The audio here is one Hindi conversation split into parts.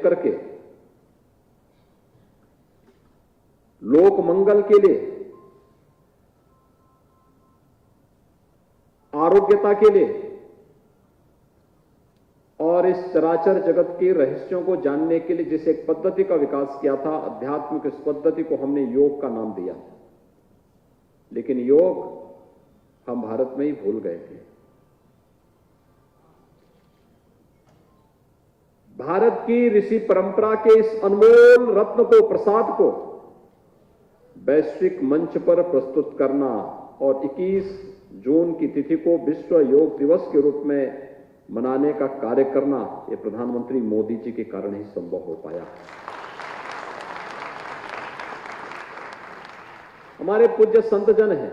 करके, लोक मंगल के लिए, आरोग्यता के लिए और इस चराचर जगत के रहस्यों को जानने के लिए जिस एक पद्धति का विकास किया था, अध्यात्मिक इस पद्धति को हमने योग का नाम दिया। लेकिन योग हम भारत में ही भूल गए थे। भारत की ऋषि परंपरा के इस अनमोल रत्न को, प्रसाद को वैश्विक मंच पर प्रस्तुत करना और 21 जून की तिथि को विश्व योग दिवस के रूप में मनाने का कार्य करना, यह प्रधानमंत्री मोदी जी के कारण ही संभव हो पाया। हमारे पूज्य संत जन हैं,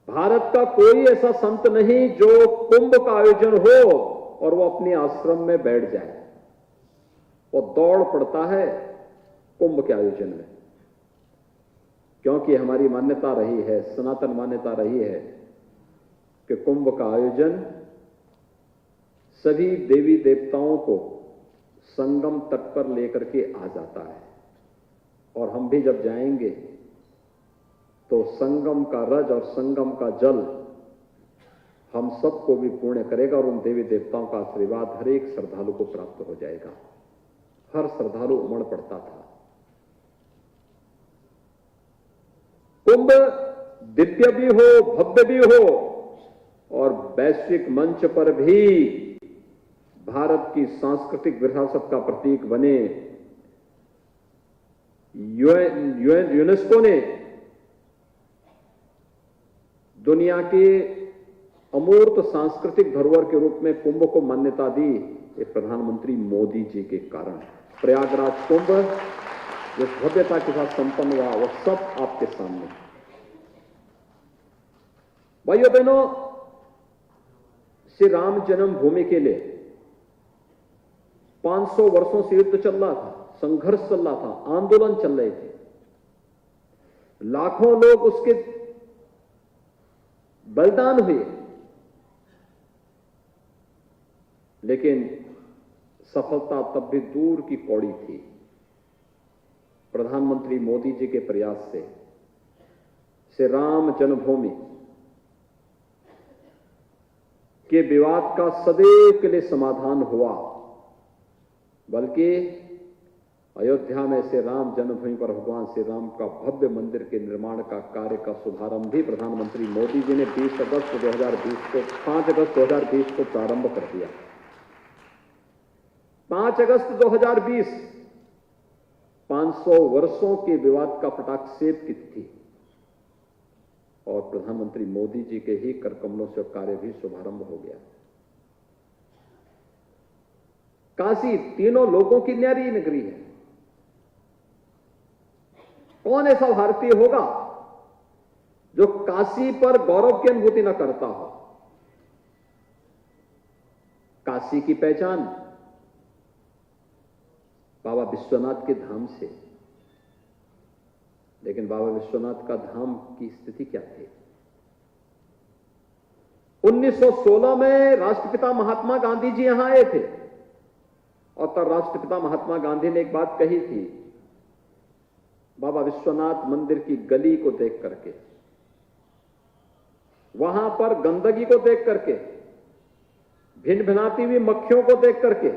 भारत का कोई ऐसा संत नहीं जो कुंभ का आयोजन हो और वो अपने आश्रम में बैठ जाए। वो दौड़ पड़ता है कुंभ के आयोजन में, क्योंकि हमारी मान्यता रही है, सनातन मान्यता रही है कि कुंभ का आयोजन सभी देवी देवताओं को संगम तट पर लेकर के आ जाता है। और हम भी जब जाएंगे तो संगम का रज और संगम का जल हम सबको भी पूर्ण करेगा और उन देवी देवताओं का आशीर्वाद हर एक श्रद्धालु को प्राप्त हो जाएगा। हर श्रद्धालु उमड़ पड़ता था। कुंभ दिव्य भी हो, भव्य भी हो और वैश्विक मंच पर भी भारत की सांस्कृतिक विरासत का प्रतीक बने। यूनेस्को ने दुनिया के अमूर्त सांस्कृतिक धरोहर के रूप में कुंभ को मान्यता दी, ये प्रधानमंत्री मोदी जी के कारण। प्रयागराज कुंभ जिस भव्यता के साथ संपन्न हुआ, वह सब आपके सामने। भाइयों बहनों, श्री राम जन्मभूमि के लिए 500 वर्षों से युद्ध चल रहा था, संघर्ष चल रहा था, आंदोलन चल रहे थे। लाखों लोग उसके बलिदान हुए, लेकिन सफलता तब भी दूर की कौड़ी थी। प्रधानमंत्री मोदी जी के प्रयास से श्री राम जन्मभूमि के विवाद का सदैव के लिए समाधान हुआ, बल्कि अयोध्या में से राम जन्मभूमि पर भगवान श्री राम का भव्य मंदिर के निर्माण का कार्य का शुभारंभ भी प्रधानमंत्री मोदी जी ने 5 अगस्त 2020 को प्रारंभ कर दिया। 5 अगस्त 2020 500 वर्षों के विवाद का पटाक्षेप की थी और प्रधानमंत्री मोदी जी के ही कर कमलों से कार्य भी शुभारंभ हो गया। काशी तीनों लोगों की न्यारी नगरी है। कौन ऐसा भारतीय होगा जो काशी पर गौरव की अनुभूति न करता हो? काशी की पहचान बाबा विश्वनाथ के धाम से, लेकिन बाबा विश्वनाथ का धाम की स्थिति क्या थी? 1916 में राष्ट्रपिता महात्मा गांधी जी यहां आए थे और तब राष्ट्रपिता महात्मा गांधी ने एक बात कही थी, बाबा विश्वनाथ मंदिर की गली को देख करके, वहां पर गंदगी को देख करके, भिन भिनाती हुई मक्खियों को देख करके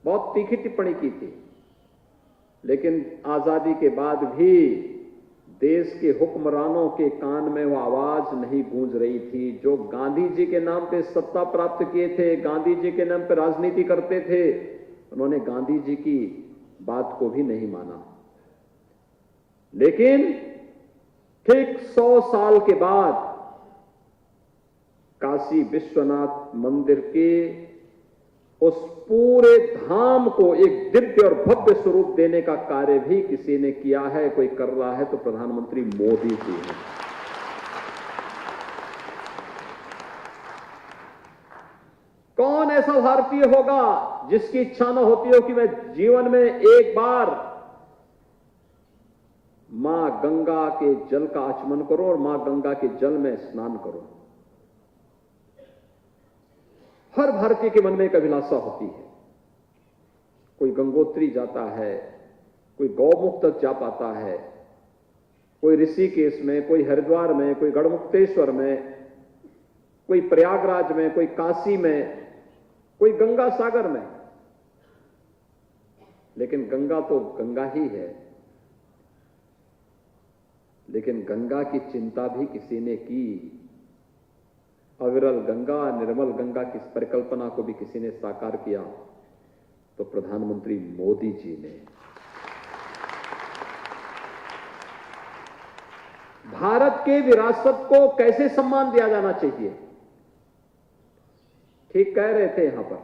बहुत तीखी टिप्पणी की थी। लेकिन आजादी के बाद भी देश के हुक्मरानों के कान में वो आवाज नहीं गूंज रही थी जो गांधी जी के नाम पे सत्ता प्राप्त किए थे, गांधी जी के नाम पे राजनीति करते थे। उन्होंने गांधी जी की बात को भी नहीं माना। लेकिन ठीक 100 साल के बाद काशी विश्वनाथ मंदिर के उस पूरे धाम को एक दिव्य और भव्य स्वरूप देने का कार्य भी किसी ने किया है, कोई कर रहा है तो प्रधानमंत्री मोदी जी हैं। कौन ऐसा भारतीय होगा जिसकी इच्छा न होती हो कि मैं जीवन में एक बार मां गंगा के जल का आचमन करूं और मां गंगा के जल में स्नान करूं? हर भारतीय के मन में एक अभिलाषा होती है। कोई गंगोत्री जाता है, कोई गौमुख तक जा पाता है, कोई ऋषिकेश में, कोई हरिद्वार में, कोई गढ़मुक्तेश्वर में, कोई प्रयागराज में, कोई काशी में, कोई गंगा सागर में। लेकिन गंगा तो गंगा ही है। लेकिन गंगा की चिंता भी किसी ने की। अविरल गंगा, निर्मल गंगा की परिकल्पना को भी किसी ने साकार किया, तो प्रधानमंत्री मोदी जी ने। भारत के विरासत को कैसे सम्मान दिया जाना चाहिए, ठीक कह रहे थे यहां पर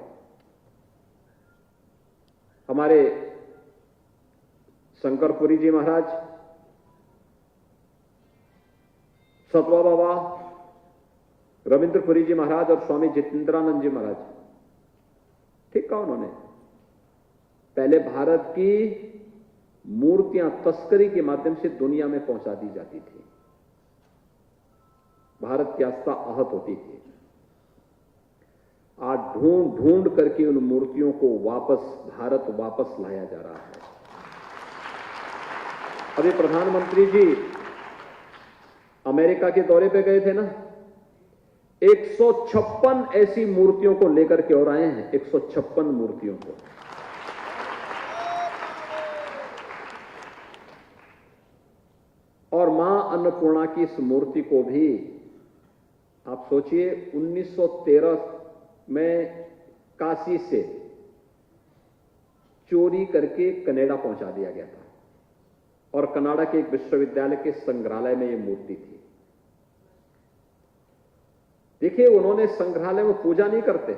हमारे शंकरपुरी जी महाराज, सतवा बाबा, रविंद्रपुरी जी महाराज और स्वामी जितेंद्रानंद जी महाराज। ठीक कहा उन्होंने। पहले भारत की मूर्तियां तस्करी के माध्यम से दुनिया में पहुंचा दी जाती थी। भारत की आस्था आहत होती थी। आज ढूंढ ढूंढ करके उन मूर्तियों को भारत वापस लाया जा रहा है। अभी प्रधानमंत्री जी अमेरिका के दौरे पे गए थे ना, 156 ऐसी मूर्तियों को लेकर के और आए हैं। 156 मूर्तियों को। और मां अन्नपूर्णा की इस मूर्ति को भी आप सोचिए, 1913 में काशी से चोरी करके कनाडा पहुंचा दिया गया था और कनाडा के एक विश्वविद्यालय के संग्रहालय में यह मूर्ति थी। देखिए, उन्होंने संग्रहालय में पूजा नहीं करते,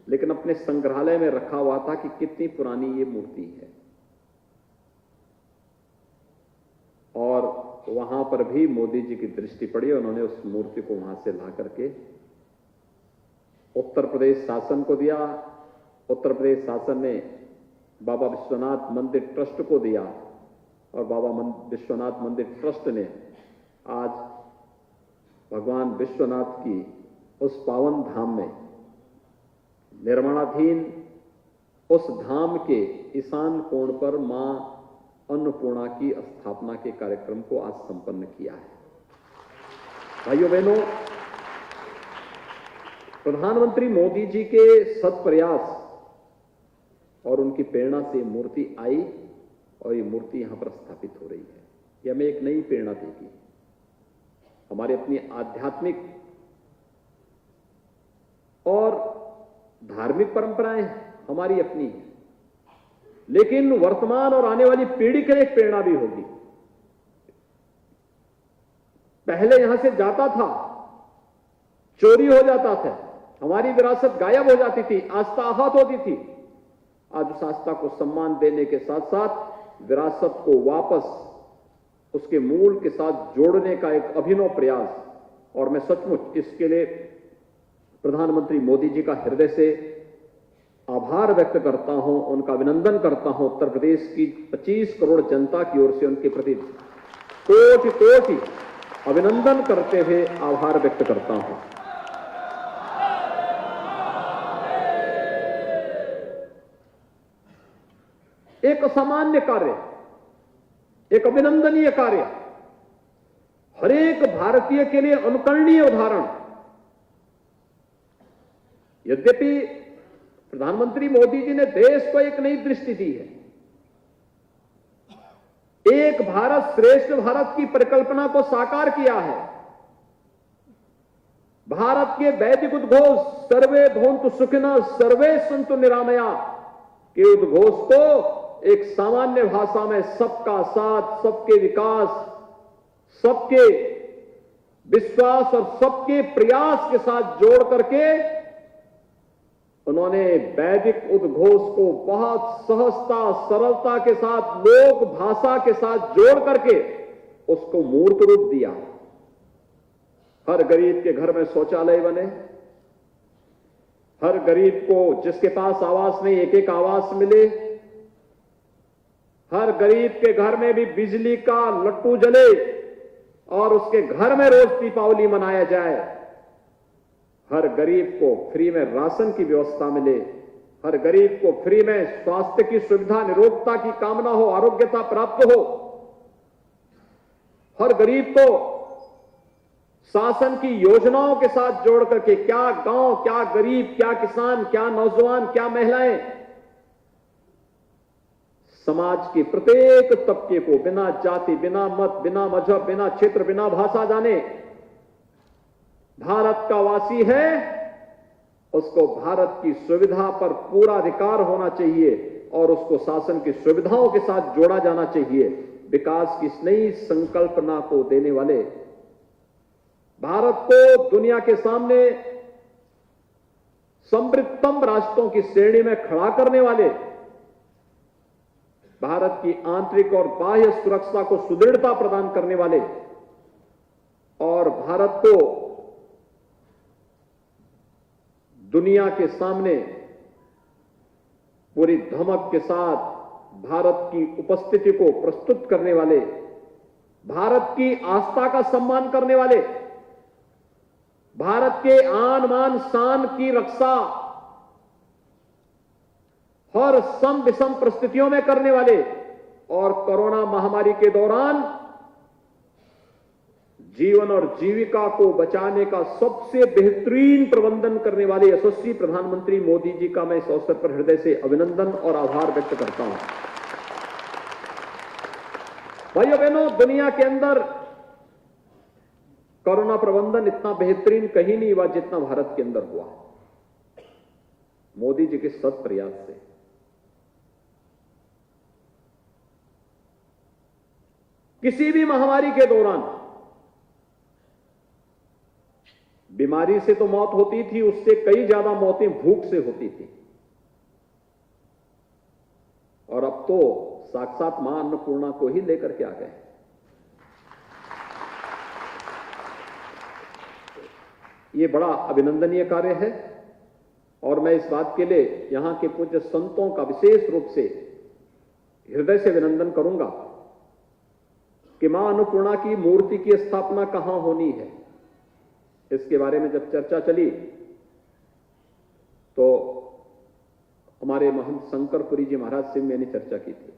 लेकिन अपने संग्रहालय में रखा हुआ था कि कितनी पुरानी ये मूर्ति है। और वहां पर भी मोदी जी की दृष्टि पड़ी। उन्होंने उस मूर्ति को वहां से ला करके उत्तर प्रदेश शासन को दिया। उत्तर प्रदेश शासन ने बाबा विश्वनाथ मंदिर ट्रस्ट को दिया और बाबा विश्वनाथ मंदिर ट्रस्ट ने आज भगवान विश्वनाथ की उस पावन धाम में, निर्माणाधीन उस धाम के ईशान कोण पर मां अन्नपूर्णा की स्थापना के कार्यक्रम को आज संपन्न किया है। भाइयों बहनों, प्रधानमंत्री मोदी जी के सत्प्रयास और उनकी प्रेरणा से मूर्ति आई और ये मूर्ति यहां पर स्थापित हो रही है। ये हमें एक नई प्रेरणा देगी। हमारी अपनी आध्यात्मिक और धार्मिक परंपराएं हमारी अपनी हैं, लेकिन वर्तमान और आने वाली पीढ़ी के लिए एक प्रेरणा भी होगी। पहले यहां से जाता था, चोरी हो जाता था, हमारी विरासत गायब हो जाती थी, आस्था आहत होती थी। आज उस आस्था को सम्मान देने के साथ साथ विरासत को वापस उसके मूल के साथ जोड़ने का एक अभिनव प्रयास, और मैं सचमुच इसके लिए प्रधानमंत्री मोदी जी का हृदय से आभार व्यक्त करता हूं, उनका अभिनंदन करता हूं। उत्तर प्रदेश की 25 करोड़ जनता की ओर से उनके प्रति कोटि कोटि अभिनंदन करते हुए आभार व्यक्त करता हूं। एक असामान्य कार्य, एक अभिनंदनीय कार्य, हर एक भारतीय के लिए अनुकरणीय उदाहरण। यद्यपि प्रधानमंत्री मोदी जी ने देश को एक नई दृष्टि दी है। एक भारत श्रेष्ठ भारत की परिकल्पना को साकार किया है। भारत के वैदिक उद्घोष सर्वे भवन्तु सुखिनः सर्वे सन्तु निरामया के उद्घोष को एक सामान्य भाषा में सबका साथ, सबके विकास, सबके विश्वास और सबके प्रयास के साथ जोड़ करके उन्होंने वैदिक उद्घोष को बहुत सहजता, सरलता के साथ, लोक भाषा के साथ जोड़ करके उसको मूर्त रूप दिया। हर गरीब के घर में शौचालय बने, हर गरीब को जिसके पास आवास नहीं एक एक आवास मिले, हर गरीब के घर में भी बिजली का लट्टू जले और उसके घर में रोज दीपावली मनाया जाए। हर गरीब को फ्री में राशन की व्यवस्था मिले, हर गरीब को फ्री में स्वास्थ्य की सुविधा, निरोगता की कामना हो, आरोग्यता प्राप्त हो, हर गरीब को शासन की योजनाओं के साथ जोड़ करके, क्या गांव, क्या गरीब, क्या किसान, क्या नौजवान, क्या महिलाएं, समाज के प्रत्येक तबके को बिना जाति, बिना मत, बिना मजहब, बिना क्षेत्र, बिना भाषा जाने भारत का वासी है, उसको भारत की सुविधा पर पूरा अधिकार होना चाहिए और उसको शासन की सुविधाओं के साथ जोड़ा जाना चाहिए। विकास की इस नई संकल्पना को देने वाले, भारत को दुनिया के सामने समृद्धतम राष्ट्रों की श्रेणी में खड़ा करने वाले, भारत की आंतरिक और बाह्य सुरक्षा को सुदृढ़ता प्रदान करने वाले और भारत को दुनिया के सामने पूरी धमक के साथ भारत की उपस्थिति को प्रस्तुत करने वाले, भारत की आस्था का सम्मान करने वाले, भारत के आन बान शान की रक्षा हर सम विषम परिस्थितियों में करने वाले और कोरोना महामारी के दौरान जीवन और जीविका को बचाने का सबसे बेहतरीन प्रबंधन करने वाले यशस्वी प्रधानमंत्री मोदी जी का मैं इस अवसर पर हृदय से अभिनंदन और आभार व्यक्त करता हूं। भाइयों बहनों, दुनिया के अंदर कोरोना प्रबंधन इतना बेहतरीन कहीं नहीं हुआ जितना भारत के अंदर हुआ, मोदी जी के सत प्रयास से। किसी भी महामारी के दौरान बीमारी से तो मौत होती थी, उससे कई ज्यादा मौतें भूख से होती थी और अब तो साक्षात मां अन्नपूर्णा को ही लेकर के आ गए। ये बड़ा अभिनंदनीय कार्य है और मैं इस बात के लिए यहां के पूज्य संतों का विशेष रूप से हृदय से अभिनंदन करूंगा कि मां अन्नपूर्णा की मूर्ति की स्थापना कहां होनी है। इसके बारे में जब चर्चा चली तो हमारे महंत शंकरपुरी जी महाराज से मैंने चर्चा की थी,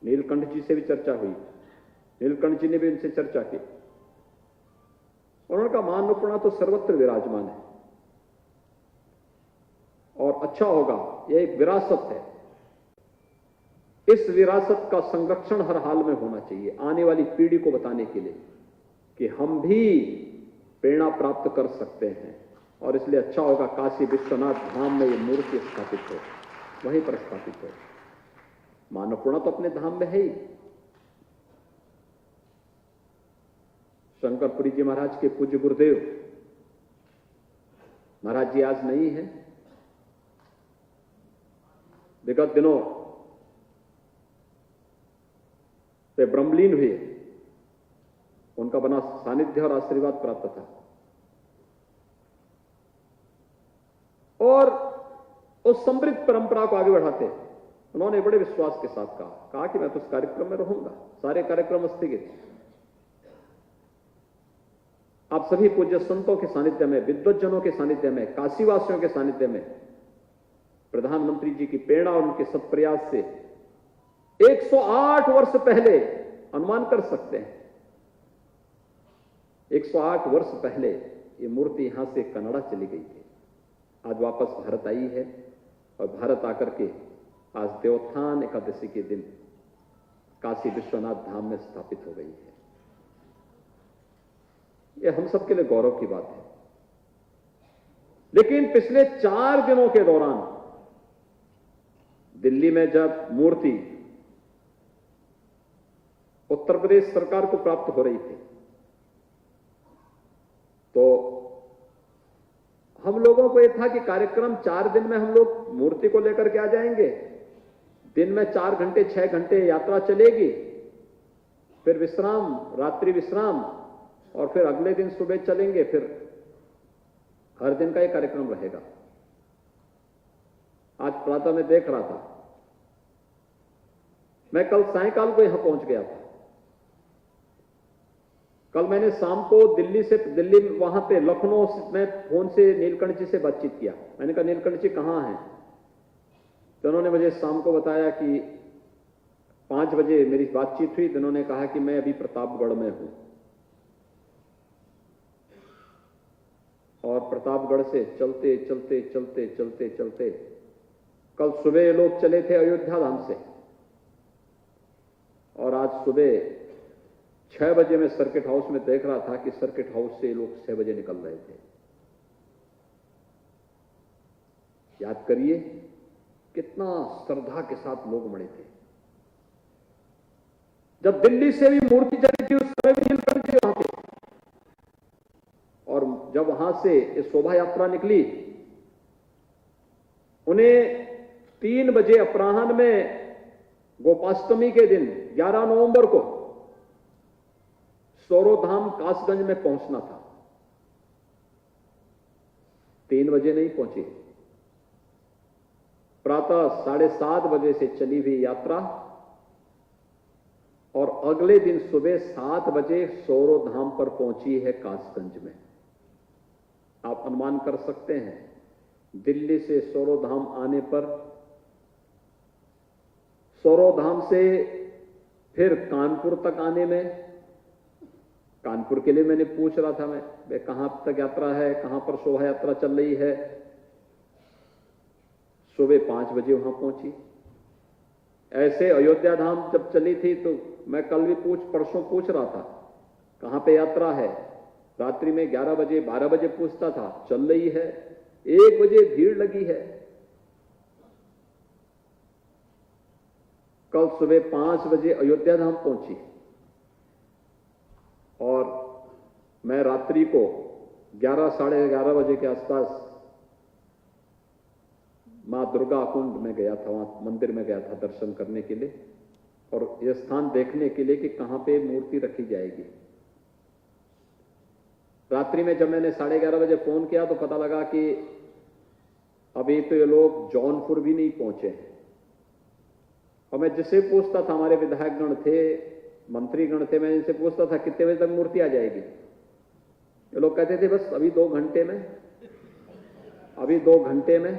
नीलकंठ जी से भी चर्चा हुई, नीलकंठ जी ने भी उनसे चर्चा की। उन्होंने कहा मां अन्नपूर्णा तो सर्वत्र विराजमान है और अच्छा होगा, यह एक विरासत है, इस विरासत का संरक्षण हर हाल में होना चाहिए, आने वाली पीढ़ी को बताने के लिए कि हम भी प्रेरणा प्राप्त कर सकते हैं। और इसलिए अच्छा होगा काशी विश्वनाथ धाम में ये मूर्ति स्थापित हो, वहीं पर स्थापित हो। मां अन्नपूर्णा तो अपने धाम में है ही। शंकरपुरी जी महाराज के पूज्य गुरुदेव महाराज जी आज नहीं है, विगत दिनों वे ब्रह्मलीन हुए, उनका बना सानिध्य और आशीर्वाद प्राप्त था और उस समृद्ध परंपरा को आगे बढ़ाते उन्होंने बड़े विश्वास के साथ कहा कि मैं तो उस कार्यक्रम में रहूंगा। सारे कार्यक्रम स्थगित, आप सभी पूज्य संतों के सानिध्य में, विद्वज्जनों के सानिध्य में, काशीवासियों के सानिध्य में प्रधानमंत्री जी की प्रेरणा और उनके सत्प्रयास से 108 वर्ष पहले अनुमान कर सकते हैं, 108 वर्ष पहले ये मूर्ति यहां से कनाडा चली गई थी, आज वापस भारत आई है और भारत आकर के आज देवोत्थान एकादशी के दिन काशी विश्वनाथ धाम में स्थापित हो गई है। यह हम सबके लिए गौरव की बात है। लेकिन पिछले 4 दिनों के दौरान दिल्ली में जब मूर्ति उत्तर प्रदेश सरकार को प्राप्त हो रही थी तो हम लोगों को यह था कि कार्यक्रम 4 दिन में हम लोग मूर्ति को लेकर के आ जाएंगे, दिन में 4 घंटे 6 घंटे यात्रा चलेगी, फिर विश्राम, रात्रि विश्राम और फिर अगले दिन सुबह चलेंगे, फिर हर दिन का ये कार्यक्रम रहेगा। आज प्रातः में देख रहा था, मैं कल सायंकाल को यहां पहुंच गया था। कल मैंने शाम को दिल्ली वहां पे लखनऊ में फोन से नीलकंठ जी से बातचीत किया। मैंने कहा नीलकंठ जी कहां हैं? तो उन्होंने मुझे शाम को बताया कि 5 बजे मेरी बातचीत हुई तो उन्होंने कहा कि मैं अभी प्रतापगढ़ में हूं, और प्रतापगढ़ से चलते चलते चलते चलते चलते कल सुबह ये लोग चले थे अयोध्या धाम से, और आज सुबह 6 बजे मैं सर्किट हाउस में देख रहा था कि सर्किट हाउस से लोग 6 बजे निकल रहे थे। याद करिए कितना श्रद्धा के साथ लोग मरे थे। जब दिल्ली से भी मूर्ति चली थी उस समय भी नीलकंठ जी वहां थे, और जब वहां से शोभा यात्रा निकली उन्हें 3 बजे अपराह्न में गोपाष्टमी के दिन 11 नवंबर को सौरोधाम कासगंज में पहुंचना था। 3 बजे नहीं पहुंचे। प्रातः 7:30 बजे से चली हुई यात्रा और अगले दिन सुबह 7 बजे सौरोधाम पर पहुंची है कासगंज में। आप अनुमान कर सकते हैं दिल्ली से सौरोधाम आने पर, सौरोधाम से फिर कानपुर तक आने में, कानपुर के लिए मैंने पूछ रहा था मैं कहां तक यात्रा है, कहां पर शोभा यात्रा चल रही है। सुबह 5 बजे वहां पहुंची। ऐसे अयोध्या धाम जब चली थी तो मैं कल भी परसों पूछ रहा था कहां पे यात्रा है। रात्रि में 11 बजे 12 बजे पूछता था, चल रही है। 1 बजे भीड़ लगी है। कल सुबह 5 बजे अयोध्या धाम पहुंची और मैं रात्रि को 11 साढ़े 11 बजे के आसपास मां दुर्गा कुंड में गया था, वहां मंदिर में गया था दर्शन करने के लिए और यह स्थान देखने के लिए कि कहां पे मूर्ति रखी जाएगी। रात्रि में जब मैंने 11:30 बजे फोन किया तो पता लगा कि अभी तो ये लोग जौनपुर भी नहीं पहुंचे हैं। और मैं जिससे पूछता था, हमारे विधायकगण थे, मंत्रीगण थे, मैं इनसे पूछता था कितने बजे तक मूर्ति आ जाएगी। ये लोग कहते थे बस अभी 2 घंटे में, अभी 2 घंटे में।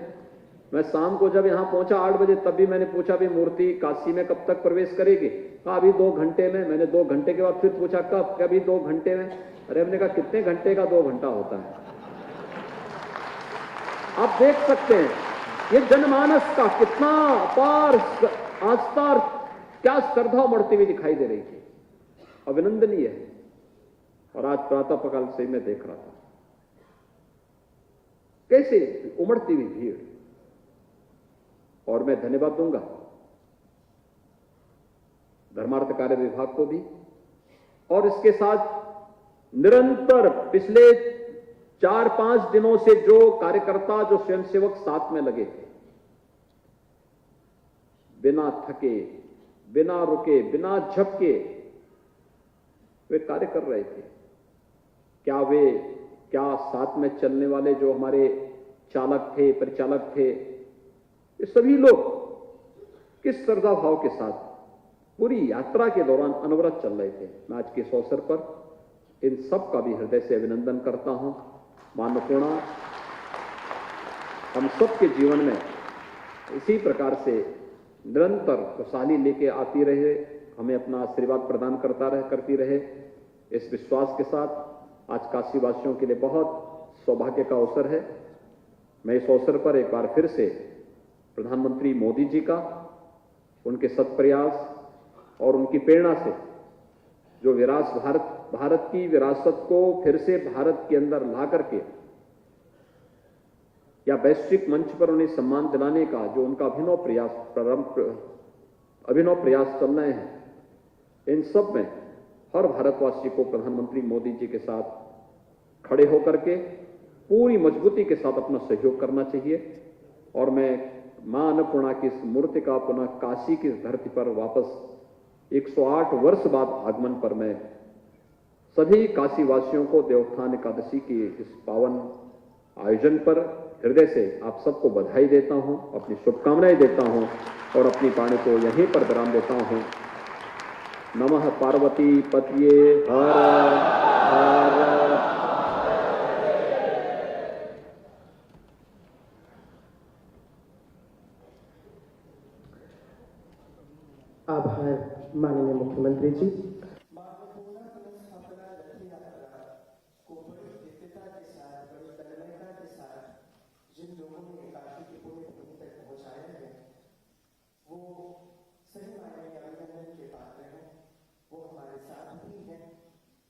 मैं शाम को जब यहां पहुंचा 8 बजे तब भी मैंने पूछा भी मूर्ति काशी में कब तक प्रवेश करेगी? कहा अभी 2 घंटे में। मैंने 2 घंटे के बाद फिर पूछा कब? अभी 2 घंटे में। अरे हमने कहा कितने घंटे का 2 घंटा होता है? आप देख सकते हैं ये जनमानस का कितना अपार आस्था और क्या श्रद्धा बढ़ती हुई दिखाई दे रही थी। अभिनंदनीय है। और आज प्रातः काल से मैं देख रहा था कैसे उमड़ती हुई भीड़। और मैं धन्यवाद दूंगा धर्मार्थ कार्य विभाग को भी, और इसके साथ निरंतर पिछले 4-5 दिनों से जो कार्यकर्ता, जो स्वयंसेवक साथ में लगे थे, बिना थके, बिना रुके, बिना झपके वे कार्य कर रहे थे। क्या साथ में चलने वाले जो हमारे चालक थे, परिचालक थे, ये सभी लोग किस श्रद्धा भाव के साथ पूरी यात्रा के दौरान अनवरत चल रहे थे। मैं आज के इस अवसर पर इन सब का भी हृदय से अभिनंदन करता हूं। मां अन्नपूर्णा हम सबके जीवन में इसी प्रकार से निरंतर खुशहाली लेके आती रहे, हमें अपना आशीर्वाद प्रदान करती रहे। इस विश्वास के साथ आज काशी वासियों के लिए बहुत सौभाग्य का अवसर है। मैं इस अवसर पर एक बार फिर से प्रधानमंत्री मोदी जी का, उनके सत्प्रयास और उनकी प्रेरणा से जो भारत की विरासत को फिर से भारत के अंदर ला करके या वैश्विक मंच पर उन्हें सम्मान दिलाने का जो उनका अभिनव प्रयास चल रहे हैं, इन सब में हर भारतवासी को प्रधानमंत्री मोदी जी के साथ खड़े होकर के पूरी मजबूती के साथ अपना सहयोग करना चाहिए। और मैं मां अन्नपूर्णा की इस मूर्ति का पुनः काशी की धरती पर वापस 108 वर्ष बाद आगमन पर मैं सभी काशी वासियों को देवोत्थान एकादशी की इस पावन आयोजन पर हृदय से आप सबको बधाई देता हूं, अपनी शुभकामनाएं देता हूं और अपनी वाणी को यहीं पर विराम देता हूं। नमः पार्वती पतये हर आभार माननीय मुख्यमंत्री जी। जिन लोगों ने काशी के पुण्य भूमि तक पहुंचाया है वो सही मायने में अभिनंदन के पात्र हैं। वो हमारे साथ भी हैं।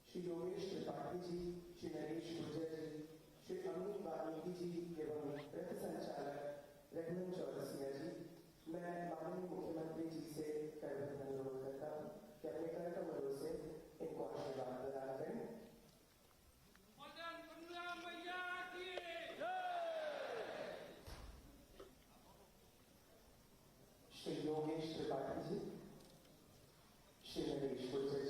श्री योगेश त्रिपाठी जी, श्री नरेश गुर्जर जी, श्री अमित वाल्मीकि जी एवं रथ संचालक रघुनंदन चौरसिया जी। मैं माननीय मुख्यमंत्री जी से करबद्ध अनुरोध करता हूँ कि अपने कर कमलों से इनको आशीर्वाद प्रदान करें। श्री योगेश त्रिपाठी जी, श्री नरेश गुर्जर